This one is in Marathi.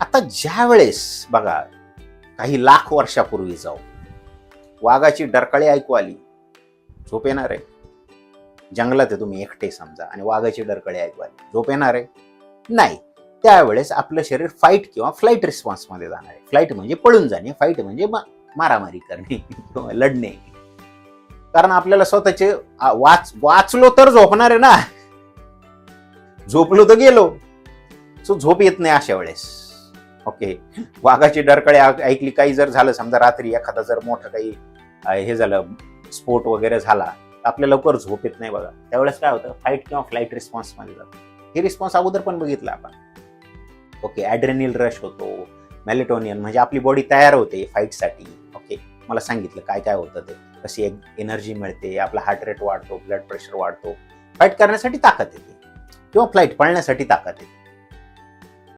आता ज्या वेळेस बघा काही लाख वर्षापूर्वी जाऊ, वाघाची डरकाळी ऐकू आली, झोप येणार आहे? जंगलात आहे तुम्ही एकटे समजा आणि वाघाची डरकाळी ऐकू आली, झोप येणार आहे? नाही. त्यावेळेस आपलं शरीर फाईट किंवा फ्लाईट रिस्पॉन्स मध्ये जाणार आहे. फ्लाईट म्हणजे पळून जाणे, फाईट म्हणजे मारामारी करणे किंवा लढणे. कारण आपल्याला स्वतःचे वाचलो तर झोपणार आहे ना, झोपलो तर गेलो. सो झोप येत नाही अशा वेळेस. ओके, वाघाची डरकाळी ऐकली, काही जर झालं समजा रात्री एखादा जर मोठं काही हे झालं, स्फोट वगैरे झाला, आपल्याला लवकर झोप येत नाही बघा. त्यावेळेस काय होतं, फाईट किंवा फ्लाईट रिस्पॉन्स मध्ये जातं. हे रिस्पॉन्स अगोदर पण बघितलं आपण. ओके, ॲड्रेनल रश होतो, मेलेटोनियन म्हणजे आपली बॉडी तयार होते फाईटसाठी. ओके, मला सांगितलं काय काय होतं ते, कशी एक एनर्जी मिळते, आपला हार्ट रेट वाढतो, ब्लड प्रेशर वाढतो, फाईट करण्यासाठी ताकद येते किंवा फ्लाईट पळण्यासाठी ताकद येते.